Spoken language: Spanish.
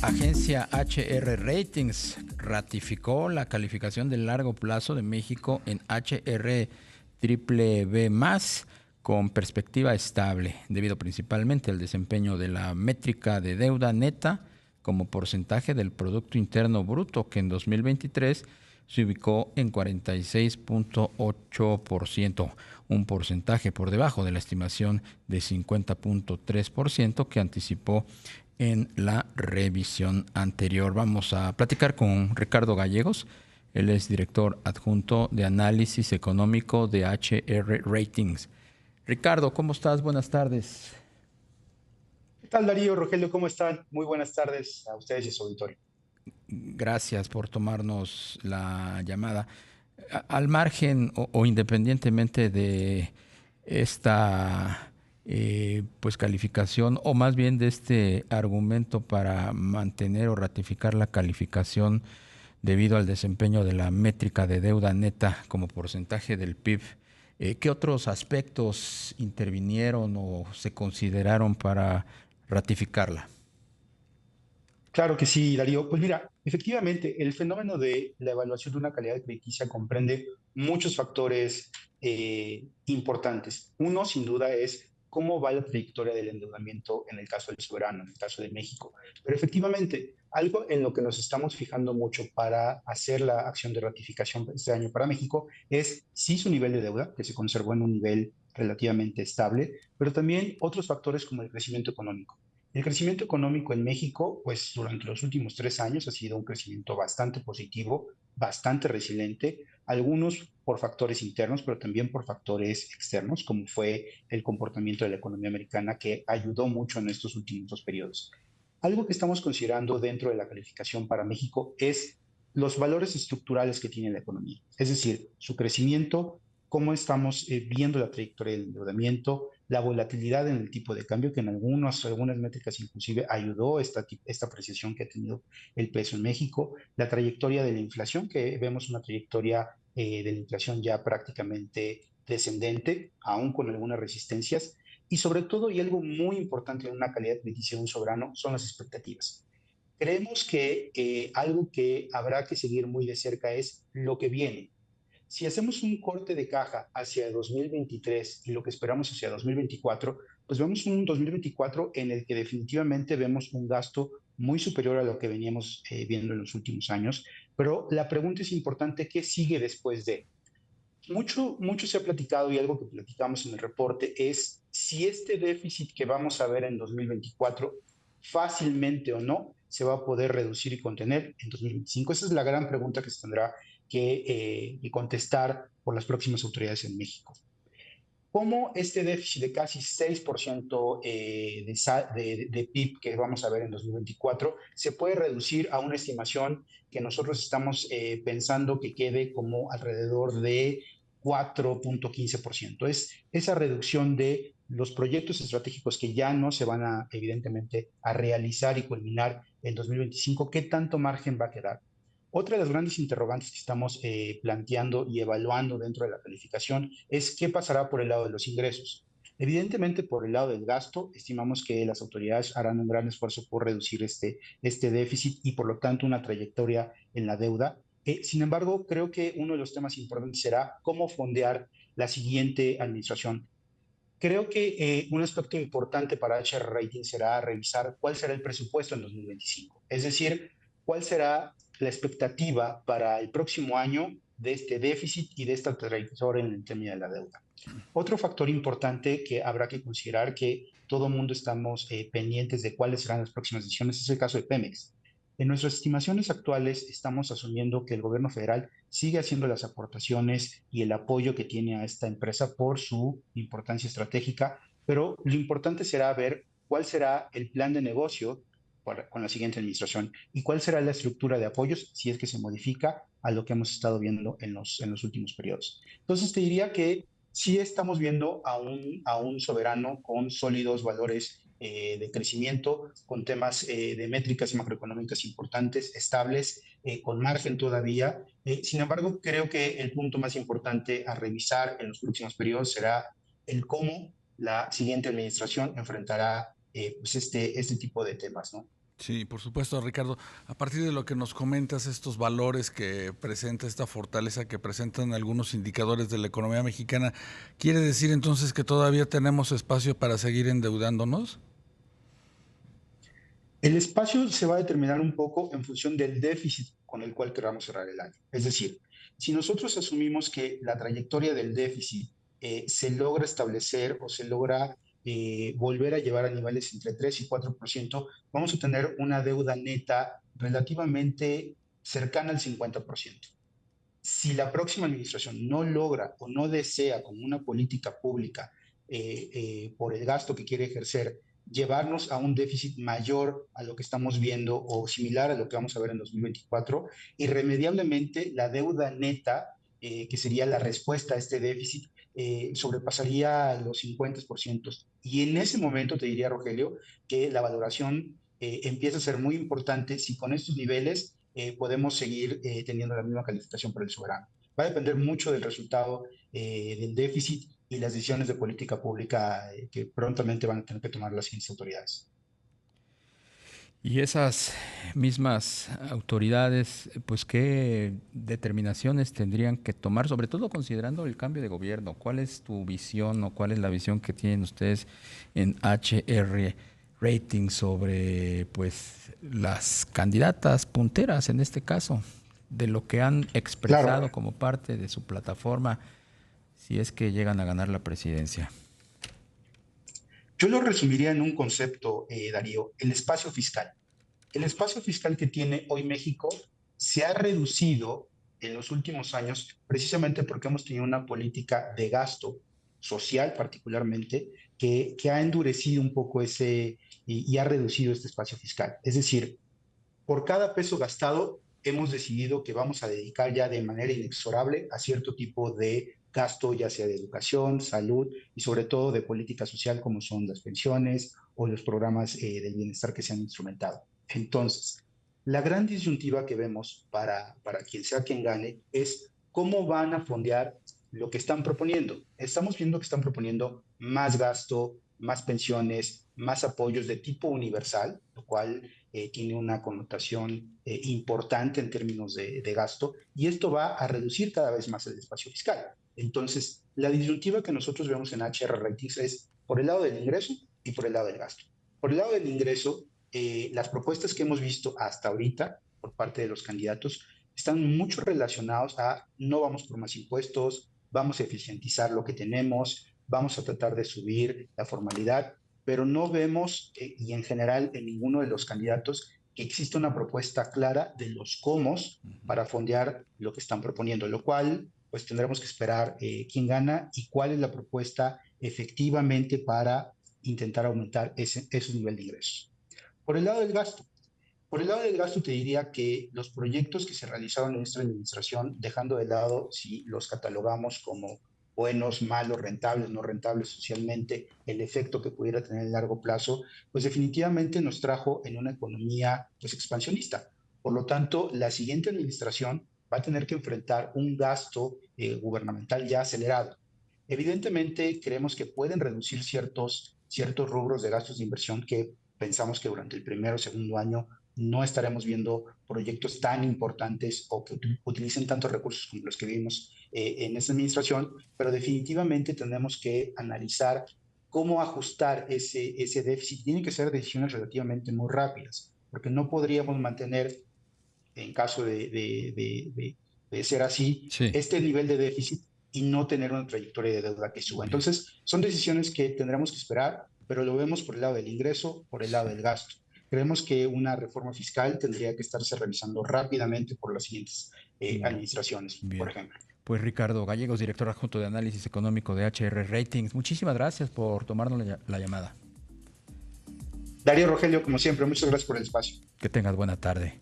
Agencia HR Ratings ratificó la calificación de largo plazo de México en HR triple B más con perspectiva estable, debido principalmente al desempeño de la métrica de deuda neta como porcentaje del Producto Interno Bruto, que en 2023 se ubicó en 46.8%, un porcentaje por debajo de la estimación de 50.3% que anticipó en la revisión anterior. Vamos a platicar con Ricardo Gallegos. Él es director adjunto de análisis económico de HR Ratings. Ricardo, ¿cómo estás? Buenas tardes. ¿Qué tal, Darío, Rogelio? ¿Cómo están? Muy buenas tardes a ustedes y a su auditorio. Gracias por tomarnos la llamada. Al margen o independientemente de esta pues calificación, o más bien de este argumento para mantener o ratificar la calificación debido al desempeño de la métrica de deuda neta como porcentaje del PIB, ¿qué otros aspectos intervinieron o se consideraron para ratificarla? Claro que sí, Darío. Pues mira, efectivamente, el fenómeno de la evaluación de una calidad crediticia comprende muchos factores importantes. Uno, sin duda, es cómo va la trayectoria del endeudamiento en el caso del soberano, en el caso de México. Pero efectivamente, algo en lo que nos estamos fijando mucho para hacer la acción de ratificación este año para México es sí su nivel de deuda, que se conservó en un nivel relativamente estable, pero también otros factores como el crecimiento económico. El crecimiento económico en México, pues durante los últimos 3 años ha sido un crecimiento bastante positivo, bastante resiliente, algunos por factores internos, pero también por factores externos, como fue el comportamiento de la economía americana, que ayudó mucho en estos últimos dos periodos. Algo que estamos considerando dentro de la calificación para México es los valores estructurales que tiene la economía, es decir, su crecimiento, cómo estamos viendo la trayectoria del endeudamiento, la volatilidad en el tipo de cambio, que en algunas métricas inclusive ayudó esta apreciación que ha tenido el peso en México, la trayectoria de la inflación, que vemos una trayectoria de la inflación ya prácticamente descendente, aún con algunas resistencias, y sobre todo, y algo muy importante en una calidad crediticia de un soberano, son las expectativas. Creemos que algo que habrá que seguir muy de cerca es lo que viene. Si hacemos un corte de caja hacia 2023 y lo que esperamos hacia 2024, pues vemos un 2024 en el que definitivamente vemos un gasto muy superior a lo que veníamos viendo en los últimos años. Pero la pregunta es importante, ¿qué sigue después de? Mucho se ha platicado y algo que platicamos en el reporte es si este déficit que vamos a ver en 2024 fácilmente o no se va a poder reducir y contener en 2025. Esa es la gran pregunta que se tendrá que contestar por las próximas autoridades en México. ¿Cómo este déficit de casi 6% de PIB que vamos a ver en 2024 se puede reducir a una estimación que nosotros estamos pensando que quede como alrededor de 4.15%? Es esa reducción de los proyectos estratégicos que ya no se van a, evidentemente, a realizar y culminar en 2025. ¿Qué tanto margen va a quedar? Otra de las grandes interrogantes que estamos planteando y evaluando dentro de la calificación es qué pasará por el lado de los ingresos. Evidentemente, por el lado del gasto, estimamos que las autoridades harán un gran esfuerzo por reducir este déficit y, por lo tanto, una trayectoria en la deuda. Sin embargo, creo que uno de los temas importantes será cómo fondear la siguiente administración. Creo que un aspecto importante para HR Rating será revisar cuál será el presupuesto en 2025, es decir, cuál será la expectativa para el próximo año de este déficit y de esta trayectoria en el tema de la deuda. Otro factor importante que habrá que considerar que todo el mundo estamos pendientes de cuáles serán las próximas decisiones es el caso de Pemex. En nuestras estimaciones actuales estamos asumiendo que el gobierno federal sigue haciendo las aportaciones y el apoyo que tiene a esta empresa por su importancia estratégica, pero lo importante será ver cuál será el plan de negocio con la siguiente administración y cuál será la estructura de apoyos si es que se modifica a lo que hemos estado viendo en los últimos periodos. Entonces te diría que sí estamos viendo a un soberano con sólidos valores de crecimiento, con temas de métricas macroeconómicas importantes, estables, con margen todavía. Sin embargo, creo que el punto más importante a revisar en los próximos periodos será el cómo la siguiente administración enfrentará pues este tipo de temas, ¿no? Sí, por supuesto, Ricardo. A partir de lo que nos comentas, estos valores que presenta, esta fortaleza que presentan algunos indicadores de la economía mexicana, ¿quiere decir entonces que todavía tenemos espacio para seguir endeudándonos? El espacio se va a determinar un poco en función del déficit con el cual queramos cerrar el año. Es decir, si nosotros asumimos que la trayectoria del déficit se logra establecer o se logra volver a llevar a niveles entre 3 y 4%, vamos a tener una deuda neta relativamente cercana al 50%. Si la próxima administración no logra o no desea como una política pública por el gasto que quiere ejercer, llevarnos a un déficit mayor a lo que estamos viendo o similar a lo que vamos a ver en 2024, irremediablemente la deuda neta, que sería la respuesta a este déficit, sobrepasaría los 50%. Y en ese momento te diría, Rogelio, que la valoración empieza a ser muy importante si con estos niveles podemos seguir teniendo la misma calificación para el soberano. Va a depender mucho del resultado del déficit y las decisiones de política pública que prontamente van a tener que tomar las siguientes autoridades. Y esas mismas autoridades, pues qué determinaciones tendrían que tomar, sobre todo considerando el cambio de gobierno. ¿Cuál es tu visión o cuál es la visión que tienen ustedes en HR Rating sobre pues las candidatas punteras en este caso, de lo que han Claro, expresado como parte de su plataforma si es que llegan a ganar la presidencia? yo lo resumiría en un concepto, Darío, el espacio fiscal. El espacio fiscal que tiene hoy México se ha reducido en los últimos años precisamente porque hemos tenido una política de gasto social particularmente que ha endurecido un poco y ha reducido este espacio fiscal. Es decir, por cada peso gastado hemos decidido que vamos a dedicar ya de manera inexorable a cierto tipo de gasto, ya sea de educación, salud y sobre todo de política social como son las pensiones o los programas del bienestar que se han instrumentado. Entonces, la gran disyuntiva que vemos para quien sea quien gane es cómo van a fondear lo que están proponiendo. Estamos viendo que están proponiendo más gasto, más pensiones, más apoyos de tipo universal, lo cual tiene una connotación importante en términos de gasto, y esto va a reducir cada vez más el espacio fiscal. Entonces, la disyuntiva que nosotros vemos en HR Ratings es por el lado del ingreso y por el lado del gasto. Por el lado del ingreso, las propuestas que hemos visto hasta ahorita por parte de los candidatos están mucho relacionados a no vamos por más impuestos, vamos a eficientizar lo que tenemos, vamos a tratar de subir la formalidad, pero no vemos, y en general en ninguno de los candidatos, que existe una propuesta clara de los cómo para fondear lo que están proponiendo, lo cual pues tendremos que esperar quién gana y cuál es la propuesta efectivamente para intentar aumentar ese nivel de ingresos. Por el lado del gasto, por el lado del gasto te diría que los proyectos que se realizaron en esta administración, dejando de lado si los catalogamos como buenos, malos, rentables, no rentables socialmente, el efecto que pudiera tener en largo plazo, pues definitivamente nos trajo en una economía pues expansionista. Por lo tanto, la siguiente administración va a tener que enfrentar un gasto gubernamental ya acelerado. Evidentemente, creemos que pueden reducir ciertos rubros de gastos de inversión que pensamos que durante el primero o segundo año no estaremos viendo proyectos tan importantes o que utilicen tantos recursos como los que vimos en esta administración, pero definitivamente tenemos que analizar cómo ajustar ese déficit. Tienen que ser decisiones relativamente muy rápidas, porque no podríamos mantener, en caso de ser así, Sí. este nivel de déficit y no tener una trayectoria de deuda que suba. Bien. Entonces, son decisiones que tendremos que esperar, pero lo vemos por el lado del ingreso, por el lado Sí. del gasto. Creemos que una reforma fiscal tendría que estarse revisando rápidamente por las siguientes administraciones, por Bien. ejemplo. Pues Ricardo Gallegos, director adjunto de análisis económico de HR Ratings, muchísimas gracias por tomarnos la llamada. Darío, Rogelio, como siempre, muchas gracias por el espacio. Que tengas buena tarde.